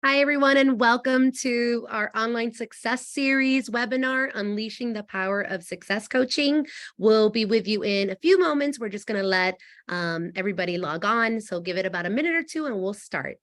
Hi, everyone, and welcome to our online success series webinar, Unleashing the Power of Success Coaching. We'll be with you in a few moments. We're just going to let everybody log on. So give it about a minute or two and we'll start.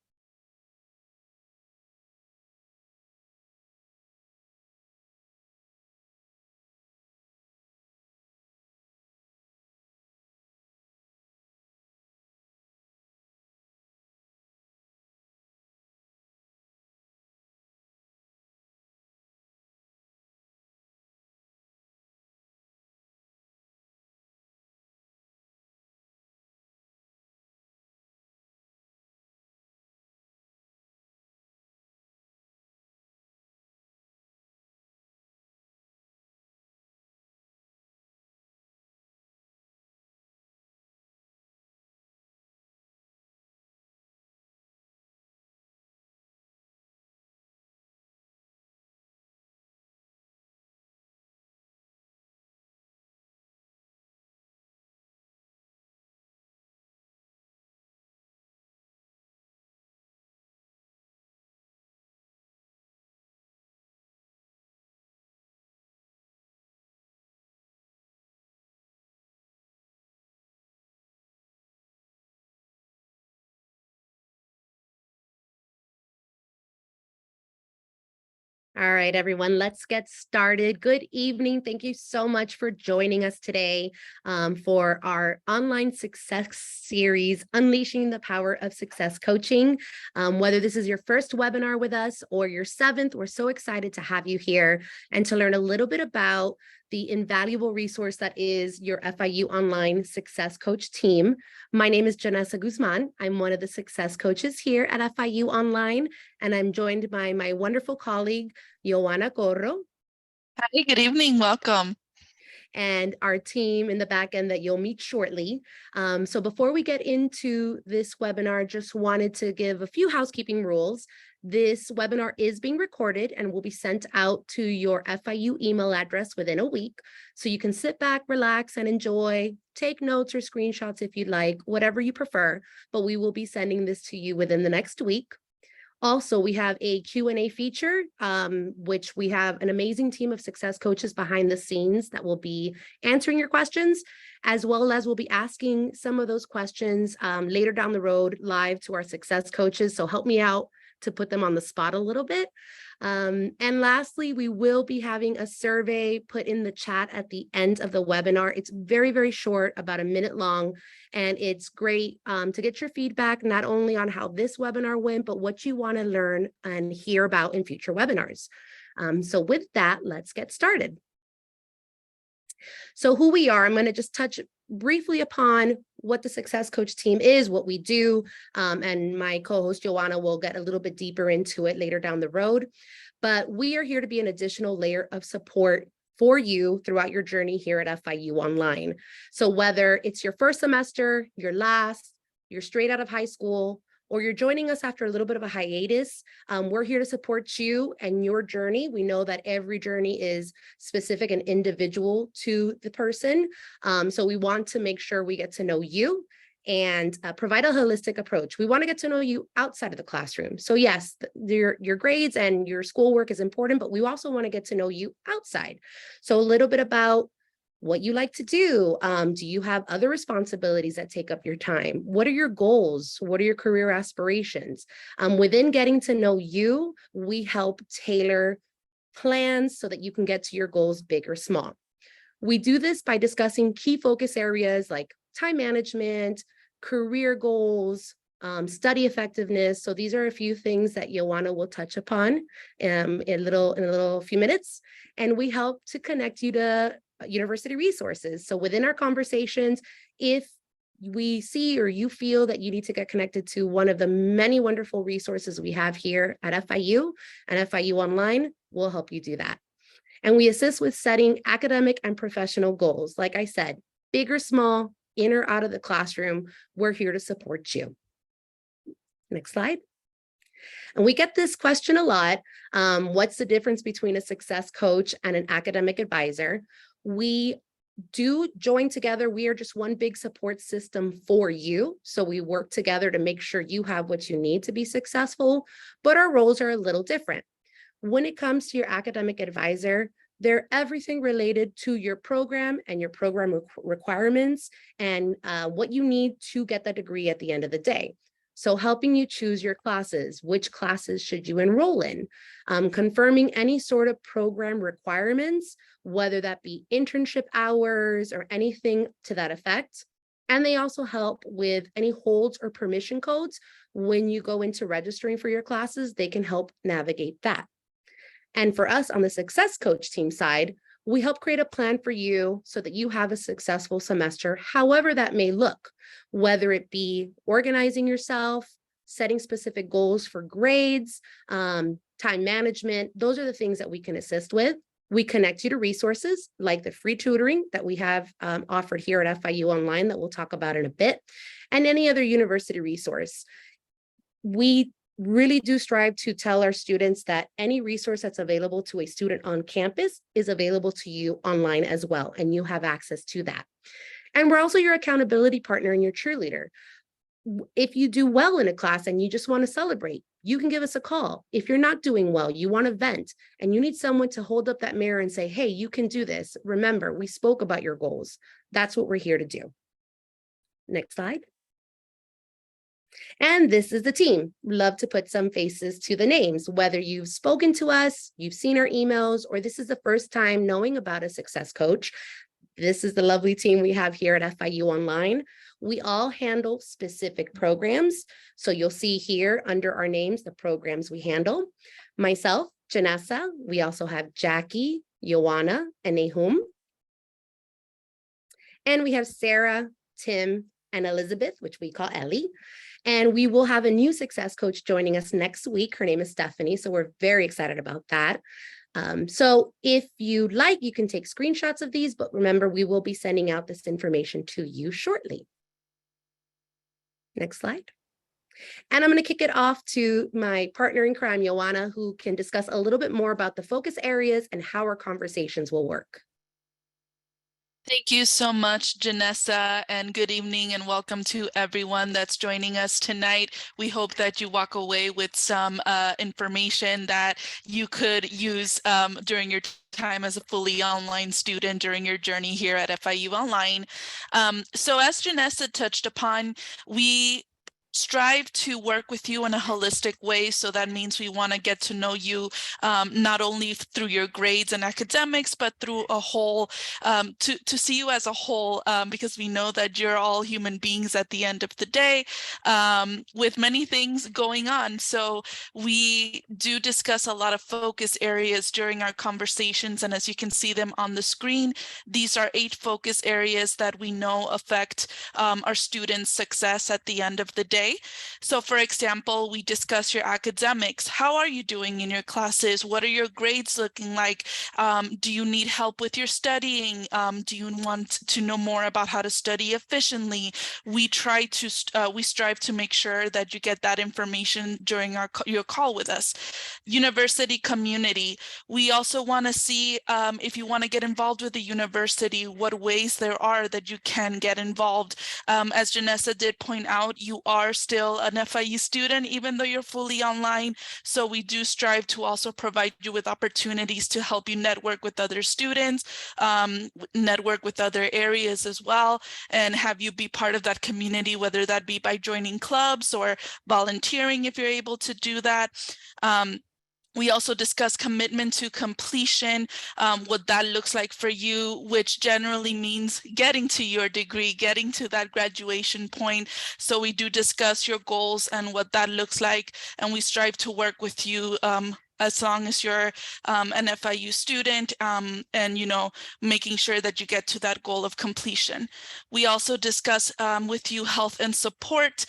All right, everyone, let's get started. Good evening. Thank you so much for joining us today for our online success series, Unleashing the Power of Success Coaching. Whether this is your first webinar with us or your seventh, we're so excited to have you here and to learn a little bit about the invaluable resource that is your FIU Online Success Coach team. My name is Janessa Guzman. I'm one of the success coaches here at FIU Online, and I'm joined by my wonderful colleague, Joanna Corro. Hi, good evening. Welcome. And our team in the back end that you'll meet shortly. So before we get into this webinar, just wanted to give a few housekeeping rules. This webinar is being recorded and will be sent out to your FIU email address within a week. So you can sit back, relax, and enjoy, take notes or screenshots if you'd like, whatever you prefer, but we will be sending this to you within the next week. Also, we have a Q&A feature, which we have an amazing team of success coaches behind the scenes that will be answering your questions, as well as we'll be asking some of those questions later down the road live to our success coaches. So help me out to put them on the spot a little bit. And lastly, we will be having a survey put in the chat at the end of the webinar. It's very, very short, about a minute long, and it's great to get your feedback, not only on how this webinar went, but what you want to learn and hear about in future webinars. So with that, let's get started. So who we are, I'm going to just touch briefly upon what the Success Coach team is, what we do, and my co-host Joanna will get a little bit deeper into it later down the road. But we are here to be an additional layer of support for you throughout your journey here at FIU Online. So whether it's your first semester, your last, you're straight out of high school, or you're joining us after a little bit of a hiatus, we're here to support you and your journey. We know that every journey is specific and individual to the person. So we want to make sure we get to know you and provide a holistic approach. We want to get to know you outside of the classroom. So yes, your grades and your schoolwork is important, but we also want to get to know you outside. So a little bit about what you like to do. Do you have other responsibilities that take up your time? What are your goals? What are your career aspirations? Within getting to know you, we help tailor plans so that you can get to your goals, big or small. We do this by discussing key focus areas like time management, career goals, study effectiveness. So these are a few things that Joanna will touch upon in a little few minutes. And we help to connect you to university resources. So within our conversations, if we see or you feel that you need to get connected to one of the many wonderful resources we have here at FIU and FIU Online, we'll help you do that. And we assist with setting academic and professional goals. Like I said, big or small, in or out of the classroom, we're here to support you. Next slide. And we get this question a lot. What's the difference between a success coach and an academic advisor? We do join together. We are just one big support system for you. So we work together to make sure you have what you need to be successful, but our roles are a little different. When it comes to your academic advisor, they're everything related to your program and your program requirements and what you need to get the degree at the end of the day. So helping you choose your classes, which classes should you enroll in, confirming any sort of program requirements, whether that be internship hours or anything to that effect. And they also help with any holds or permission codes. When you go into registering for your classes, they can help navigate that. And for us on the Success Coach team side, we help create a plan for you so that you have a successful semester, however that may look, whether it be organizing yourself, setting specific goals for grades, time management. Those are the things that we can assist with. We connect you to resources like the free tutoring that we have offered here at FIU Online that we'll talk about in a bit, and any other university resource. We really do strive to tell our students that any resource that's available to a student on campus is available to you online as well, and you have access to that. And we're also your accountability partner and your cheerleader. If you do well in a class and you just want to celebrate, you can give us a call. If you're not doing well, you want to vent, and you need someone to hold up that mirror and say, hey, you can do this. Remember, we spoke about your goals. That's what we're here to do. Next slide. And this is the team. Love to put some faces to the names, whether you've spoken to us, you've seen our emails, or this is the first time knowing about a success coach. This is the lovely team we have here at FIU Online. We all handle specific programs. So you'll see here under our names, the programs we handle. Myself, Janessa. We also have Jackie, Joanna, and Nahum. And we have Sarah, Tim, and Elizabeth, which we call Ellie. And we will have a new success coach joining us next week. Her name is Stephanie. So we're very excited about that. So if you'd like, you can take screenshots of these, but remember, we will be sending out this information to you shortly. Next slide. And I'm going to kick it off to my partner in crime, Joanna, who can discuss a little bit more about the focus areas and how our conversations will work. Thank you so much, Janessa, and good evening and welcome to everyone that's joining us tonight. We hope that you walk away with some information that you could use during your time as a fully online student during your journey here at FIU Online. So as Janessa touched upon, we strive to work with you in a holistic way. So that means we want to get to know you not only through your grades and academics, but through a whole, to see you as a whole, because we know that you're all human beings at the end of the day with many things going on. So we do discuss a lot of focus areas during our conversations. And as you can see them on the screen, these are 8 focus areas that we know affect our students' success at the end of the day. So for example, we discuss your academics. How are you doing in your classes? What are your grades looking like? Do you need help with your studying? Do you want to know more about how to study efficiently? We strive to make sure that you get that information during your call with us. University community. We also want to see if you want to get involved with the university, what ways there are that you can get involved. As Janessa did point out, you are still an FIU student, even though you're fully online. So we do strive to also provide you with opportunities to help you network with other students, network with other areas as well, and have you be part of that community, whether that be by joining clubs or volunteering if you're able to do that. We also discuss commitment to completion, what that looks like for you, which generally means getting to your degree, getting to that graduation point. So we do discuss your goals and what that looks like, and we strive to work with you as long as you're an FIU student and, you know, making sure that you get to that goal of completion. We also discuss with you health and support.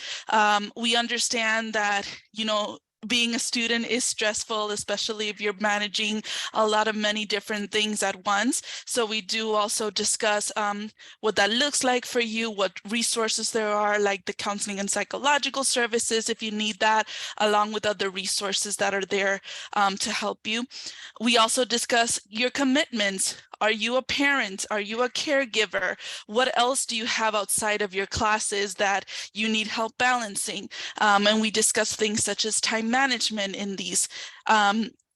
We understand that, you know, being a student is stressful, especially if you're managing a lot of many different things at once. So we do also discuss what that looks like for you, what resources there are, like the counseling and psychological services if you need that, along with other resources that are there to help you. We also discuss your commitments. Are you a parent? Are you a caregiver? What else do you have outside of your classes that you need help balancing? And we discuss things such as time management in these.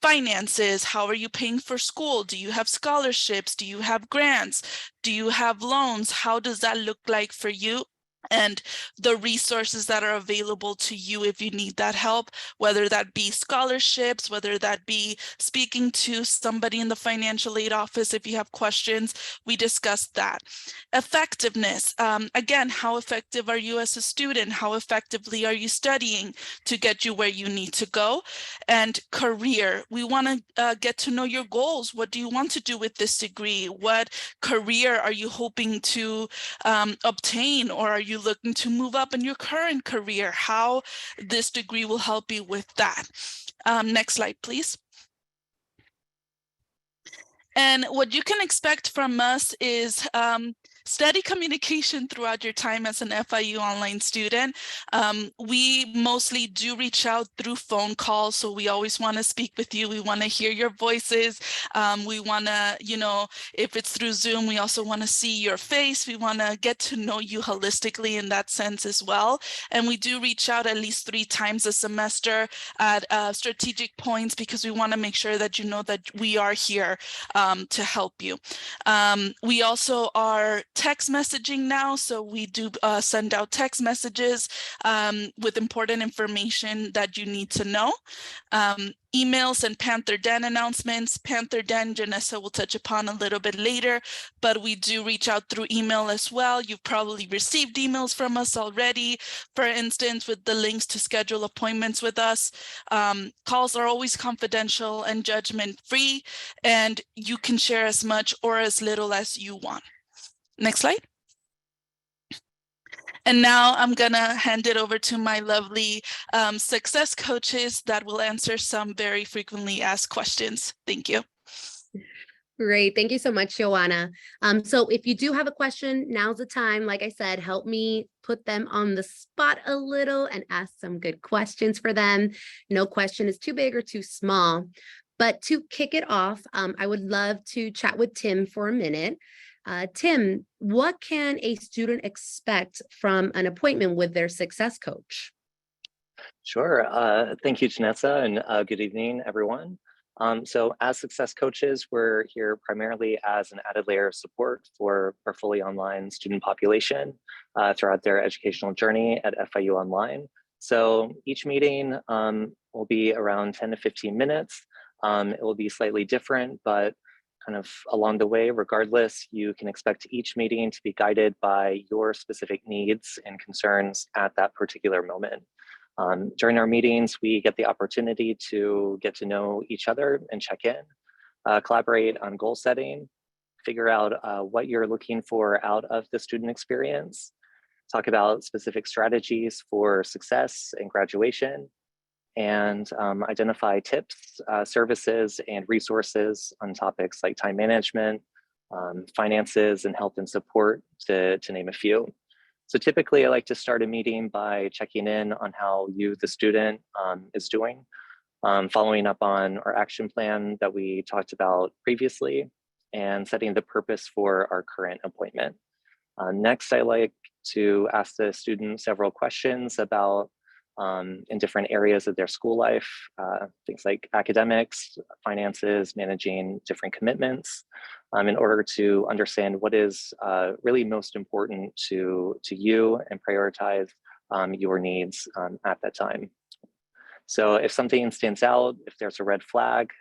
Finances, how are you paying for school? Do you have scholarships? Do you have grants? Do you have loans? How does that look like for you? And the resources that are available to you if you need that help, whether that be scholarships, whether that be speaking to somebody in the financial aid office if you have questions, we discussed that. Effectiveness, again, how effective are you as a student? How effectively are you studying to get you where you need to go? And career, we want to get to know your goals. What do you want to do with this degree? What career are you hoping to obtain, or are you looking to move up in your current career? How this degree will help you with that. Next slide, please. And what you can expect from us is steady communication throughout your time as an FIU online student. We mostly do reach out through phone calls, so we always want to speak with you. We want to hear your voices. We want to, if it's through Zoom, we also want to see your face. We want to get to know you holistically in that sense as well. And we do reach out at least 3 times a semester at strategic points, because we want to make sure that you know that we are here to help you. We also are text messaging now, so we do send out text messages with important information that you need to know. Emails and Panther Den announcements. Panther Den, Janessa will touch upon a little bit later, but we do reach out through email as well. You've probably received emails from us already, for instance, with the links to schedule appointments with us. Calls are always confidential and judgment-free, and you can share as much or as little as you want. Next slide. And now I'm going to hand it over to my lovely success coaches that will answer some very frequently asked questions. Thank you. Great. Thank you so much, Joanna. So if you do have a question, now's the time. Like I said, help me put them on the spot a little and ask some good questions for them. No question is too big or too small. But to kick it off, I would love to chat with Tim for a minute. Tim, what can a student expect from an appointment with their success coach? Sure. Thank you, Janessa, and good evening, everyone. So as success coaches, we're here primarily as an added layer of support for our fully online student population throughout their educational journey at FIU Online. So each meeting will be around 10 to 15 minutes. It will be slightly different, but kind of along the way, regardless, you can expect each meeting to be guided by your specific needs and concerns at that particular moment. During our meetings, we get the opportunity to get to know each other and check in, collaborate on goal setting, figure out what you're looking for out of the student experience, talk about specific strategies for success and graduation, and identify tips, services, and resources on topics like time management, finances, and health and support, to name a few. So typically I like to start a meeting by checking in on how you, the student, is doing, following up on our action plan that we talked about previously, and setting the purpose for our current appointment. Next, I like to ask the student several questions about in different areas of their school life, things like academics, finances, managing different commitments, in order to understand what is really most important to you and prioritize your needs at that time. So if something stands out, if there's a red flag,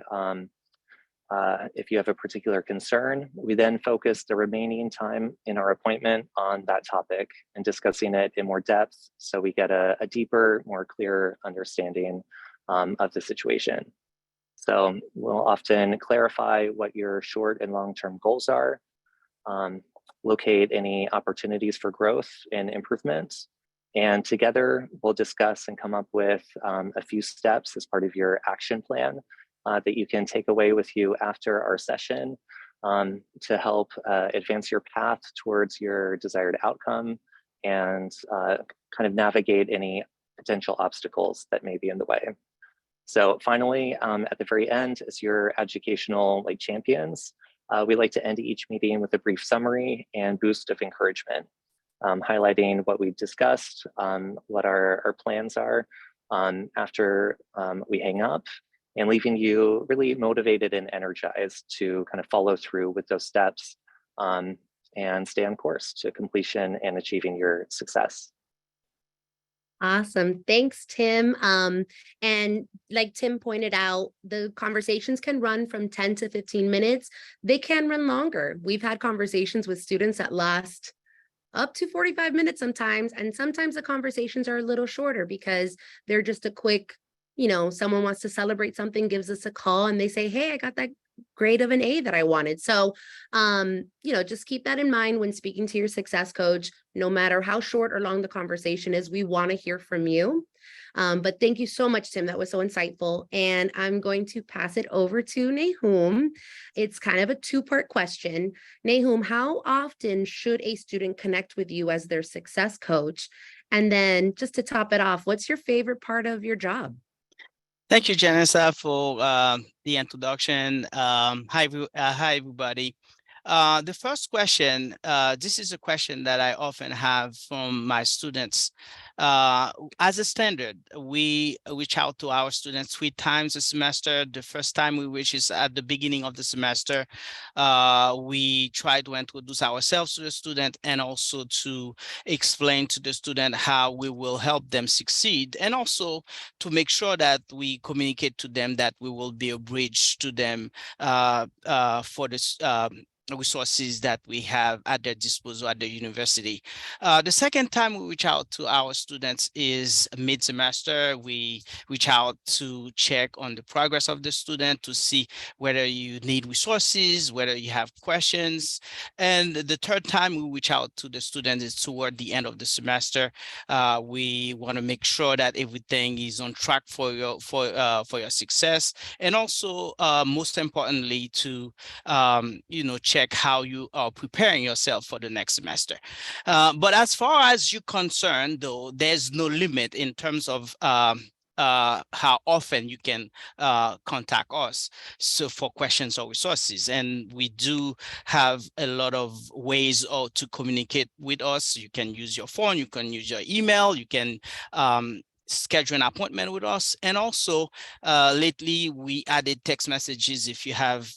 if you have a particular concern, we then focus the remaining time in our appointment on that topic and discussing it in more depth, so we get a deeper, more clear understanding of the situation. So we'll often clarify what your short and long-term goals are, locate any opportunities for growth and improvements, and together we'll discuss and come up with a few steps as part of your action plan that you can take away with you after our session to help advance your path towards your desired outcome and kind of navigate any potential obstacles that may be in the way. So finally, at the very end, as your educational champions, we like to end each meeting with a brief summary and boost of encouragement, highlighting what we've discussed, what our plans are after we hang up, and leaving you really motivated and energized to kind of follow through with those steps and stay on course to completion and achieving your success. Awesome. Thanks, Tim. And like Tim pointed out, the conversations can run from 10 to 15 minutes. They can run longer. We've had conversations with students that last up to 45 minutes sometimes, and sometimes the conversations are a little shorter because they're just a quick, someone wants to celebrate something, gives us a call, and they say, hey, I got that grade of an A that I wanted. So, just keep that in mind when speaking to your success coach. No matter how short or long the conversation is, we want to hear from you. But thank you so much, Tim. That was so insightful. And I'm going to pass it over to Nahum. It's kind of a two-part question. Nahum, how often should a student connect with you as their success coach? And then just to top it off, what's your favorite part of your job? Thank you, Janessa, for the introduction. Hi, everybody. The first question, this is a question that I often have from my students. As a standard, we reach out to our students 3 times a semester. The first time we reach is at the beginning of the semester. We try to introduce ourselves to the student and also to explain to the student how we will help them succeed, and also to make sure that we communicate to them that we will be a bridge to them for this resources that we have at their disposal at the university. The second time we reach out to our students is mid-semester. We reach out to check on the progress of the student, to see whether you need resources, whether you have questions. And the third time we reach out to the student is toward the end of the semester. We want to make sure that everything is on track for your success, and also most importantly to check how you are preparing yourself for the next semester. But as far as you're concerned, though, there's no limit in terms of how often you can contact us for questions or resources. And we do have a lot of ways to communicate with us. You can use your phone, you can use your email, you can schedule an appointment with us. And also lately we added text messages if you have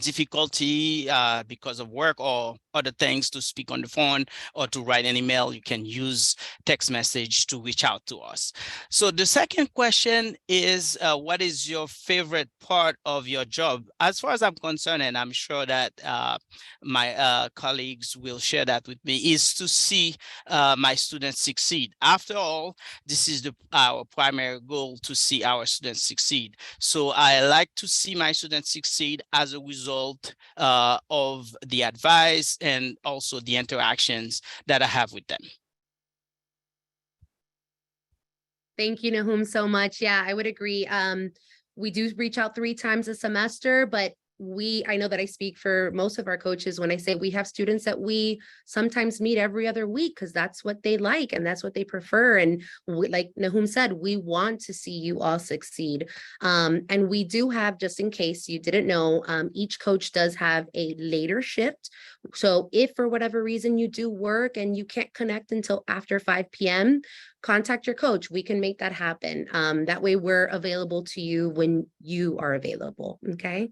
difficulty because of work or other things to speak on the phone or to write an email. You can use text message to reach out to us. So the second question is, what is your favorite part of your job? As far as I'm concerned, and I'm sure that my colleagues will share that with me, is to see my students succeed. After all, this is our primary goal, to see our students succeed. So I like to see my students succeed as a result of the advice and also the interactions that I have with them. Thank you, Nahum, so much. Yeah, I would agree. We do reach out 3 times a semester, but I know that I speak for most of our coaches when I say we have students that we sometimes meet every other week because that's what they like and that's what they prefer. And like Nahum said, we want to see you all succeed. And we do have, just in case you didn't know, each coach does have a later shift. So if for whatever reason you do work and you can't connect until after 5 p.m., contact your coach. We can make that happen. That way we're available to you when you are available. Okay.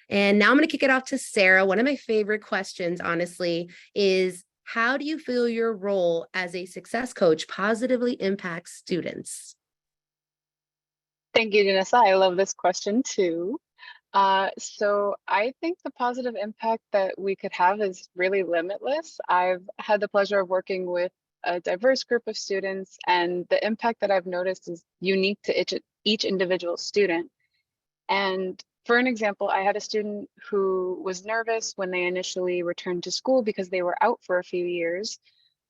And now I'm going to kick it off to Sarah. One of my favorite questions, honestly, is how do you feel your role as a success coach positively impacts students? Thank you, Janessa. I love this question too. So I think the positive impact that we could have is really limitless. I've had the pleasure of working with a diverse group of students, and the impact that I've noticed is unique to each individual student. And for an example, I had a student who was nervous when they initially returned to school because they were out for a few years,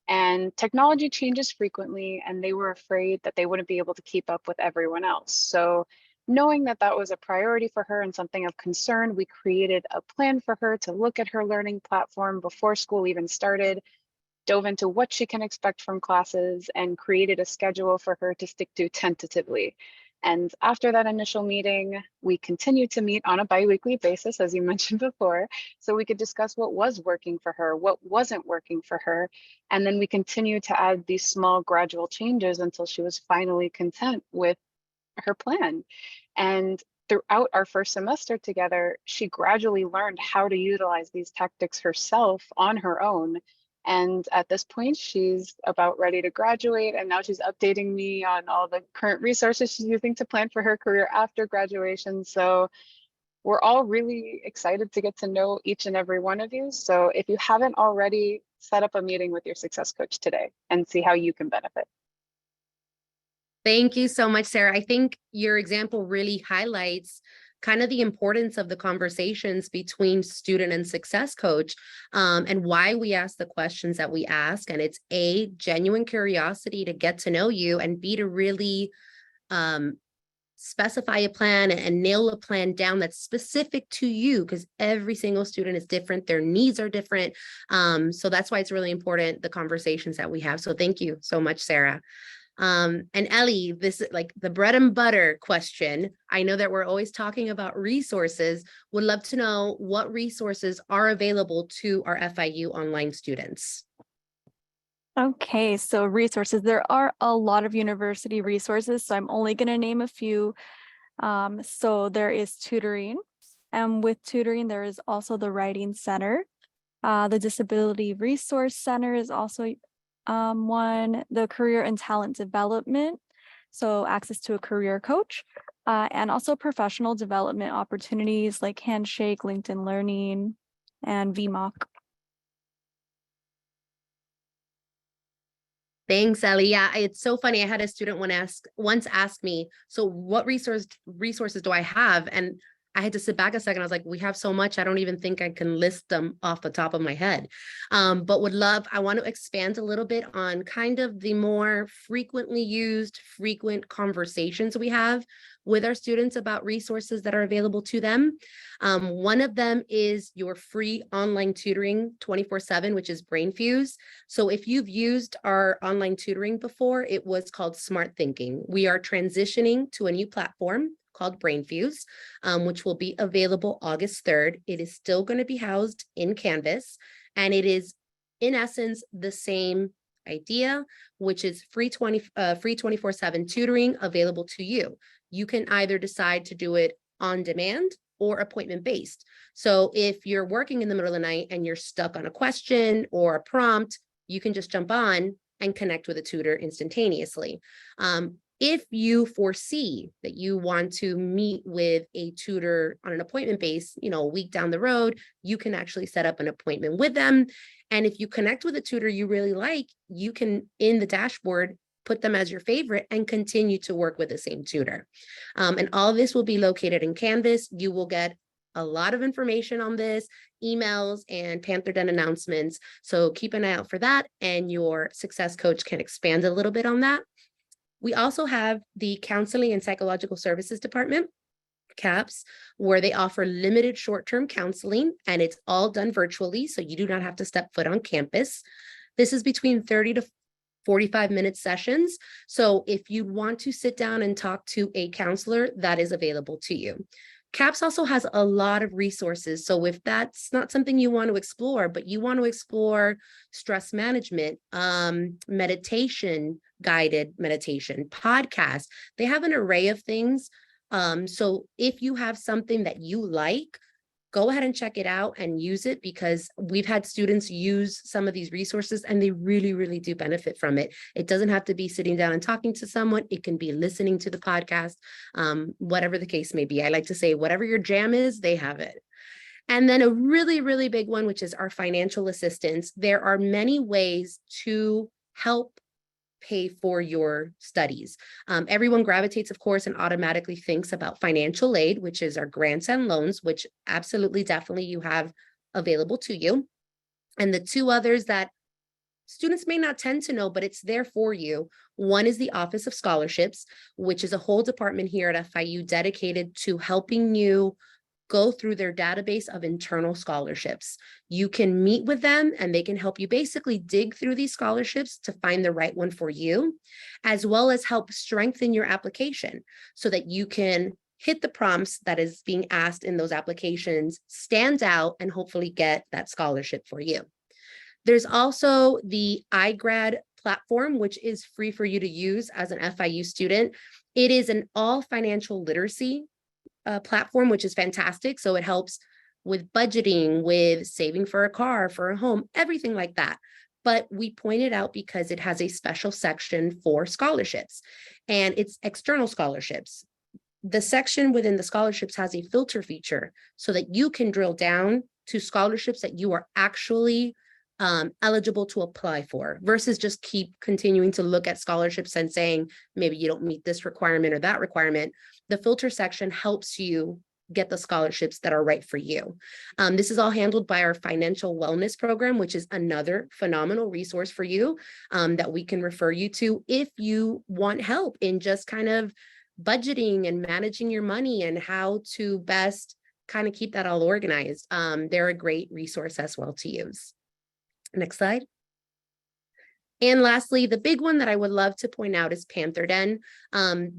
and technology changes frequently, and they were afraid that they wouldn't be able to keep up with everyone else. So knowing that that was a priority for her and something of concern, we created a plan for her to look at her learning platform before school even started, dove into what she can expect from classes, and created a schedule for her to stick to tentatively. And after that initial meeting, we continued to meet on a biweekly basis, as you mentioned before, so we could discuss what was working for her, what wasn't working for her. And then we continued to add these small gradual changes until she was finally content with her plan. And throughout our first semester together, she gradually learned how to utilize these tactics herself on her own. And at this point, she's about ready to graduate. And now she's updating me on all the current resources she's using to plan for her career after graduation. So we're all really excited to get to know each and every one of you. So if you haven't already, set up a meeting with your success coach today and see how you can benefit. Thank you so much, Sarah. I think your example really highlights kind of the importance of the conversations between student and success coach, and why we ask the questions that we ask. And it's A, genuine curiosity to get to know you, and B, to really specify a plan and nail a plan down that's specific to you, because every single student is different. Their needs are different. So that's why it's really important, the conversations that we have. So thank you so much, Sarah. And Ellie, this is like the bread and butter question. I know that we're always talking about resources. Would love to know what resources are available to our FIU online students. Okay, so resources. There are a lot of university resources, so I'm only going to name a few. So there is tutoring, and with tutoring, there is also the Writing Center. The Disability Resource Center is also one, the Career and Talent Development, so access to a career coach, and also professional development opportunities like Handshake, LinkedIn Learning, and VMOC. Thanks, Ellie. Yeah, it's so funny. I had a student once ask me, so what resources do I have? And I had to sit back a second. I was like, we have so much, I don't even think I can list them off the top of my head. But I want to expand a little bit on kind of the more frequently used, frequent conversations we have with our students about resources that are available to them. One of them is your free online tutoring 24/7, which is BrainFuse. So if you've used our online tutoring before, it was called Smart Thinking. We are transitioning to a new platform called BrainFuse, which will be available August 3rd. It is still going to be housed in Canvas, and it is in essence the same idea, which is free 24/7 tutoring available to you. You can either decide to do it on demand or appointment based. So if you're working in the middle of the night and you're stuck on a question or a prompt, you can just jump on and connect with a tutor instantaneously. If you foresee that you want to meet with a tutor on an appointment base, a week down the road, you can actually set up an appointment with them. And if you connect with a tutor you really like, you can, in the dashboard, put them as your favorite and continue to work with the same tutor. And all of this will be located in Canvas. You will get a lot of information on this, emails and Panther Den announcements. So keep an eye out for that, and your success coach can expand a little bit on that. We also have the Counseling and Psychological Services Department, CAPS, where they offer limited short-term counseling, and it's all done virtually, so you do not have to step foot on campus. This is between 30 to 45-minute sessions. So if you want to sit down and talk to a counselor, that is available to you. CAPS also has a lot of resources. So if that's not something you want to explore, but you want to explore stress management, meditation, guided meditation, podcasts, they have an array of things. So if you have something that you like, go ahead and check it out and use it, because we've had students use some of these resources and they really, really do benefit from it. It doesn't have to be sitting down and talking to someone. It can be listening to the podcast, whatever the case may be. I like to say, whatever your jam is, they have it. And then a really, really big one, which is our financial assistance. There are many ways to help pay for your studies. Everyone gravitates, of course, and automatically thinks about financial aid, which is our grants and loans, which absolutely, definitely you have available to you. And the two others that students may not tend to know, but it's there for you. One is the Office of Scholarships, which is a whole department here at FIU dedicated to helping you go through their database of internal scholarships. You can meet with them and they can help you basically dig through these scholarships to find the right one for you, as well as help strengthen your application so that you can hit the prompts that is being asked in those applications, stand out, and hopefully get that scholarship for you. There's also the iGrad platform, which is free for you to use as an FIU student. It is an all financial literacy platform, which is fantastic. So it helps with budgeting, with saving for a car, for a home, everything like that. But we point it out because it has a special section for scholarships, and it's external scholarships. The section within the scholarships has a filter feature so that you can drill down to scholarships that you are actually eligible to apply for, versus just keep continuing to look at scholarships and saying, maybe you don't meet this requirement or that requirement. The filter section helps you get the scholarships that are right for you. This is all handled by our financial wellness program, which is another phenomenal resource for you that we can refer you to if you want help in just kind of budgeting and managing your money and how to best kind of keep that all organized. They're a great resource as well to use. Next slide. And lastly, the big one that I would love to point out is Panther Den.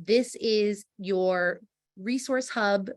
This is your resource hub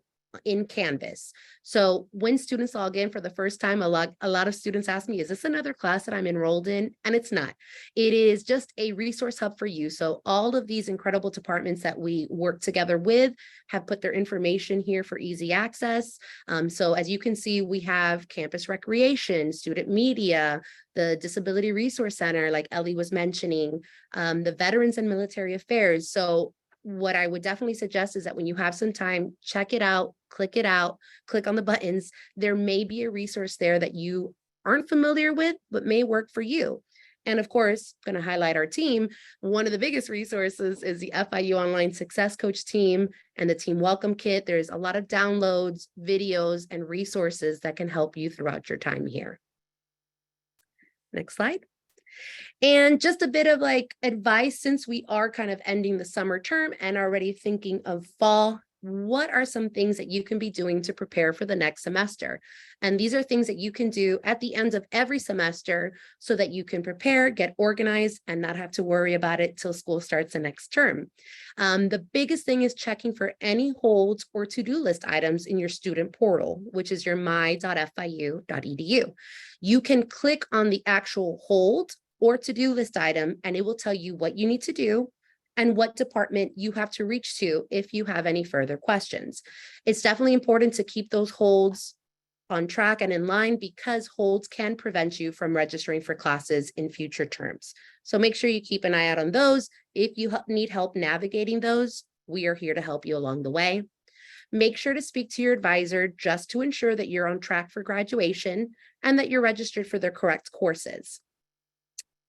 in Canvas. So when students log in for the first time, a lot of students ask me, is this another class that I'm enrolled in? And it's not. It is just a resource hub for you. So all of these incredible departments that we work together with have put their information here for easy access. So as you can see, we have campus recreation, student media, the Disability Resource Center, like Ellie was mentioning, the Veterans and Military Affairs. So what I would definitely suggest is that when you have some time, check it out, click on the buttons. There may be a resource there that you aren't familiar with, but may work for you. And of course, I'm going to highlight our team. One of the biggest resources is the FIU Online Success Coach team and the Team Welcome Kit. There's a lot of downloads, videos, and resources that can help you throughout your time here. Next slide. And just a bit of like advice, since we are kind of ending the summer term and already thinking of fall, what are some things that you can be doing to prepare for the next semester? And these are things that you can do at the end of every semester so that you can prepare, get organized, and not have to worry about it till school starts the next term. The biggest thing is checking for any holds or to-do list items in your student portal, which is your my.fiu.edu. You can click on the actual hold or to-do list item, and it will tell you what you need to do and what department you have to reach to if you have any further questions. It's definitely important to keep those holds on track and in line, because holds can prevent you from registering for classes in future terms. So make sure you keep an eye out on those. If you need help navigating those, we are here to help you along the way. Make sure to speak to your advisor just to ensure that you're on track for graduation and that you're registered for the correct courses.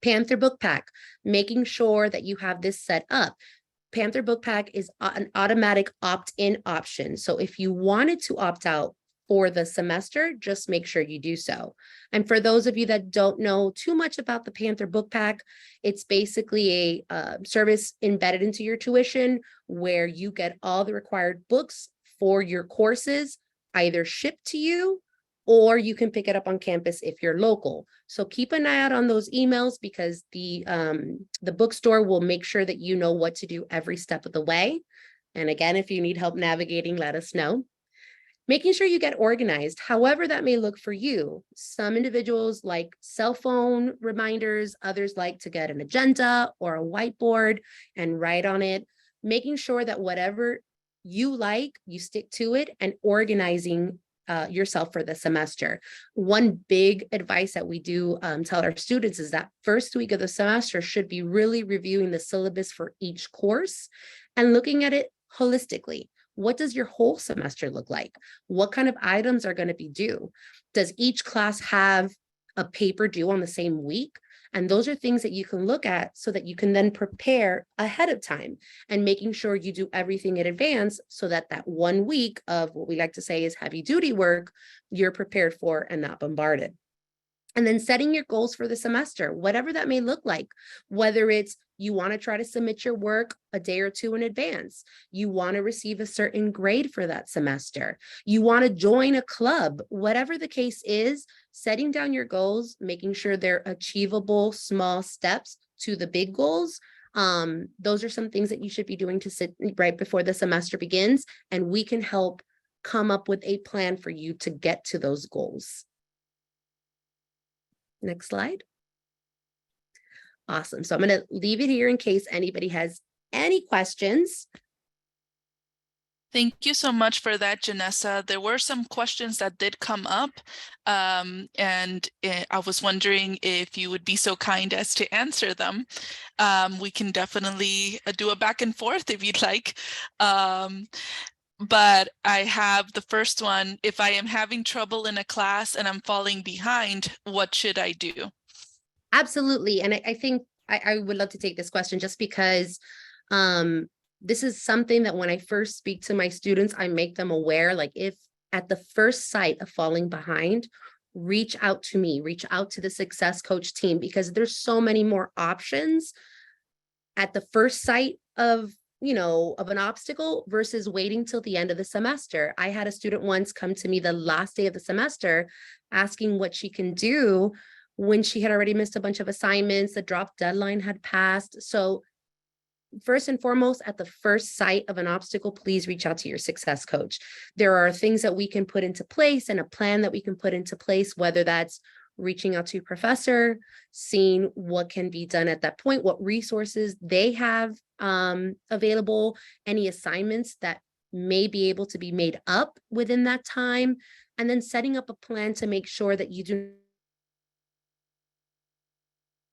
Panther Book Pack, making sure that you have this set up. Panther Book Pack is an automatic opt-in option. So if you wanted to opt out for the semester, just make sure you do so. And for those of you that don't know too much about the Panther Book Pack, it's basically a service embedded into your tuition where you get all the required books for your courses either shipped to you, or you can pick it up on campus if you're local. So keep an eye out on those emails, because the bookstore will make sure that you know what to do every step of the way. And again, if you need help navigating, let us know. Making sure you get organized, however that may look for you. Some individuals like cell phone reminders, others like to get an agenda or a whiteboard and write on it. Making sure that whatever you like, you stick to it, and organizing yourself for the semester. One big advice that we do tell our students is that first week of the semester should be really reviewing the syllabus for each course and looking at it holistically. What does your whole semester look like? What kind of items are going to be due? Does each class have a paper due on the same week? And those are things that you can look at so that you can then prepare ahead of time, and making sure you do everything in advance so that that 1 week of what we like to say is heavy duty work, you're prepared for and not bombarded. And then setting your goals for the semester, whatever that may look like, whether it's You want to try to submit your work a day or two in advance. You want to receive a certain grade for that semester. You want to join a club, whatever the case is, setting down your goals, making sure they're achievable, small steps to the big goals. Those are some things that you should be doing to sit right before the semester begins, and we can help come up with a plan for you to get to those goals. Next slide. Awesome. So I'm going to leave it here in case anybody has any questions. Thank you so much for that, Janessa. There were some questions that did come up, and I was wondering if you would be so kind as to answer them. We can definitely do a back and forth if you'd like. But I have the first one. If I am having trouble in a class and I'm falling behind, what should I do? Absolutely. And I think I would love to take this question just because this is something that when I first speak to my students, I make them aware, like if at the first sight of falling behind, reach out to me, reach out to the Success Coach team, because there's so many more options at the first sight of an obstacle versus waiting till the end of the semester. I had a student once come to me the last day of the semester asking what she can do when she had already missed a bunch of assignments, the drop deadline had passed. So first and foremost, at the first sight of an obstacle, please reach out to your success coach. There are things that we can put into place and a plan that we can put into place, whether that's reaching out to your professor, seeing what can be done at that point, what resources they have available, any assignments that may be able to be made up within that time, and then setting up a plan to make sure that you do.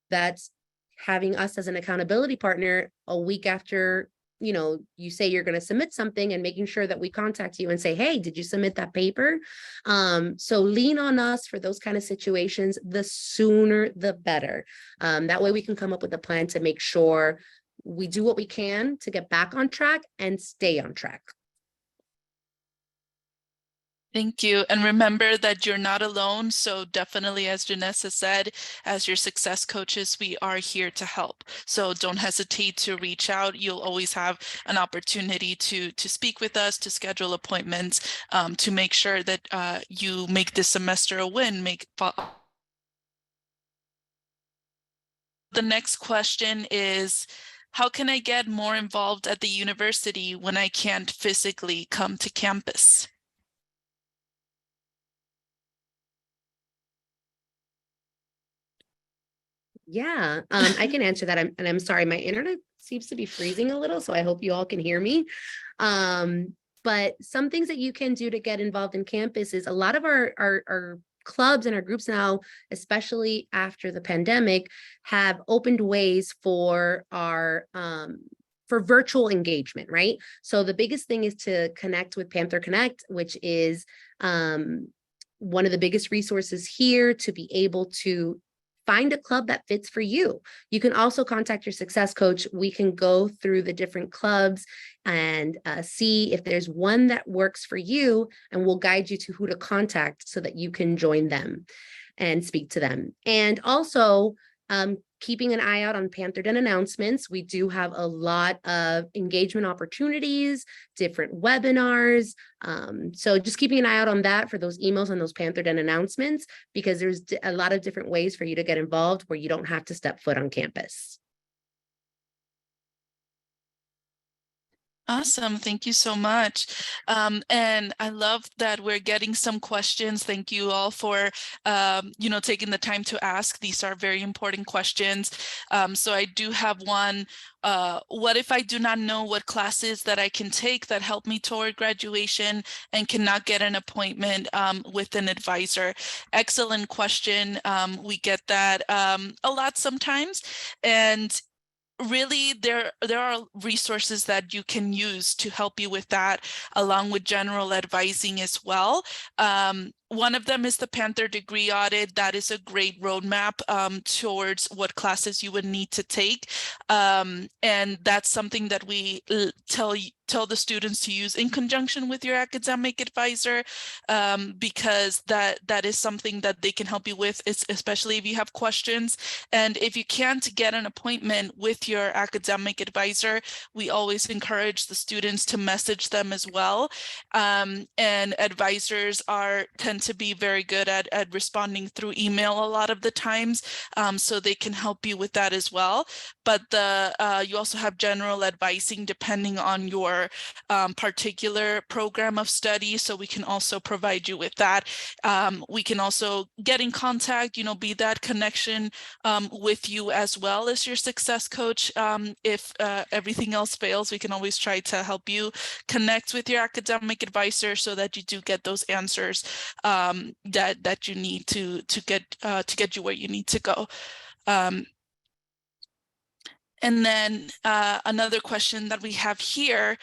That's having us as an accountability partner a week after you say you're going to submit something, and making sure that we contact you and say, hey, did you submit that paper? So lean on us for those kind of situations. The sooner the better. That way we can come up with a plan to make sure we do what we can to get back on track and stay on track. Thank you. And remember that you're not alone. So definitely, as Janessa said, as your success coaches, we are here to help. So don't hesitate to reach out. You'll always have an opportunity to speak with us, to schedule appointments, to make sure that you make this semester a win. The next question is, how can I get more involved at the university when I can't physically come to campus? Yeah, I can answer that. I'm sorry, my internet seems to be freezing a little, so I hope you all can hear me. But some things that you can do to get involved in campus is a lot of our clubs and our groups now, especially after the pandemic, have opened ways for our for virtual engagement, right? So the biggest thing is to connect with Panther Connect, which is one of the biggest resources here to be able to find a club that fits for you. You can also contact your success coach. We can go through the different clubs and see if there's one that works for you, and we'll guide you to who to contact so that you can join them and speak to them. And also, keeping an eye out on Panther Den announcements. We do have a lot of engagement opportunities, different webinars. So just keeping an eye out on that for those emails and those Panther Den announcements, because there's a lot of different ways for you to get involved where you don't have to step foot on campus. Awesome. Thank you so much. And I love that we're getting some questions. Thank you all for, taking the time to ask. These are very important questions. So I do have one. What if I do not know what classes that I can take that help me toward graduation and cannot get an appointment with an advisor? Excellent question. We get that a lot sometimes. And really, there are resources that you can use to help you with that, along with general advising as well. One of them is the Panther degree audit. That is a great roadmap towards what classes you would need to take. And that's something that we tell the students to use in conjunction with your academic advisor, because that is something that they can help you with, especially if you have questions. And if you can't get an appointment with your academic advisor, we always encourage the students to message them as well. And advisors tend to be very good at responding through email a lot of the times, so they can help you with that as well. But you also have general advising depending on your particular program of study, so we can also provide you with that. We can also get in contact, be that connection with you as well as your success coach. If everything else fails, we can always try to help you connect with your academic advisor so that you do get those answers that you need to get you where you need to go. And then another question that we have here,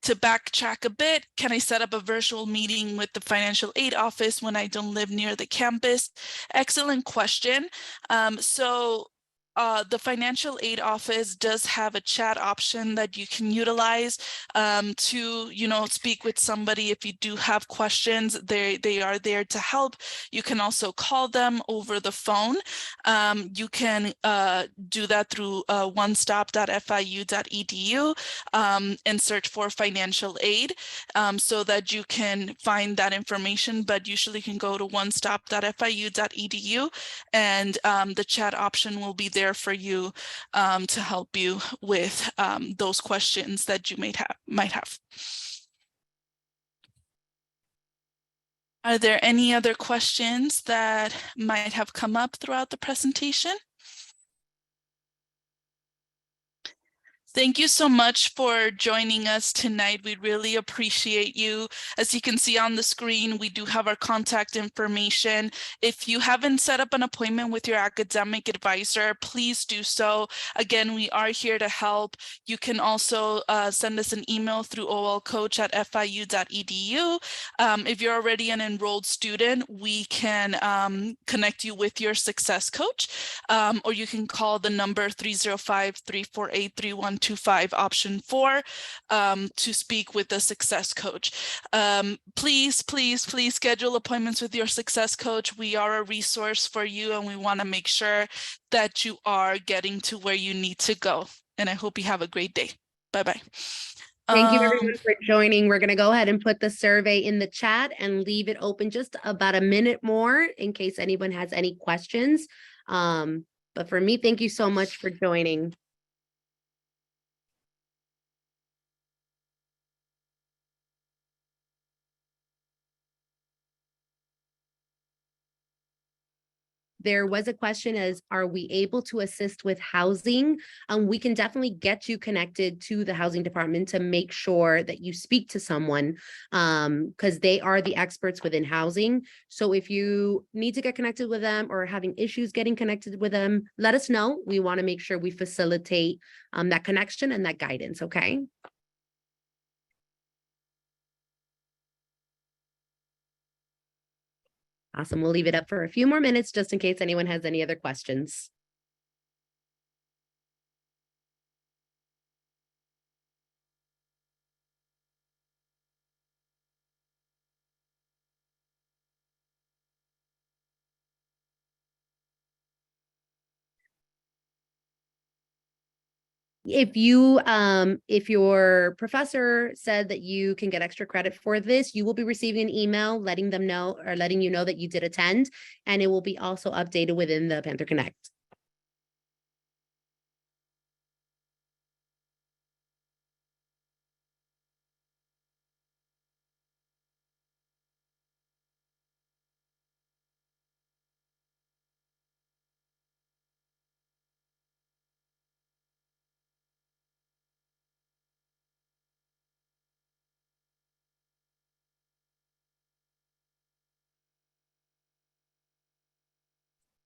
to backtrack a bit, can I set up a virtual meeting with the financial aid office when I don't live near the campus? Excellent question. So the financial aid office does have a chat option that you can utilize to, speak with somebody if you do have questions. They are there to help. You can also call them over the phone. You can do that through onestop.fiu.edu and search for financial aid so that you can find that information. But usually you can go to onestop.fiu.edu and the chat option will be there for you to help you with those questions that you might have. Are there any other questions that might have come up throughout the presentation? Thank you so much for joining us tonight. We really appreciate you. As you can see on the screen, we do have our contact information. If you haven't set up an appointment with your academic advisor, please do so. Again, we are here to help. You can also send us an email through olcoach@fiu.edu. If you're already an enrolled student, we can connect you with your success coach, or you can call the number 305-348-3125, option 4, to speak with the success coach. Please schedule appointments with your success coach. We are a resource for you and we want to make sure that you are getting to where you need to go. And I hope you have a great day. Bye-bye. Thank you everyone for joining. We're going to go ahead and put the survey in the chat and leave it open just about a minute more in case anyone has any questions. But for me, thank you so much for joining. There was a question as, are we able to assist with housing? We can definitely get you connected to the housing department to make sure that you speak to someone because they are the experts within housing. So if you need to get connected with them or having issues getting connected with them, let us know. We want to make sure we facilitate that connection and that guidance, okay? Awesome. We'll leave it up for a few more minutes just in case anyone has any other questions. If your professor said that you can get extra credit for this, you will be receiving an email letting them know or letting you know that you did attend, and it will be also updated within the Panther Connect.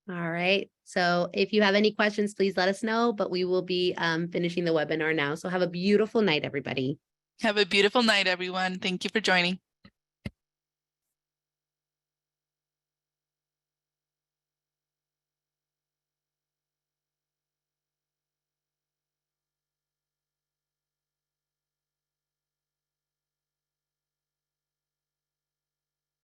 All right. So if you have any questions, please let us know, but we will be finishing the webinar now. So have a beautiful night, everybody. Have a beautiful night, everyone. Thank you for joining.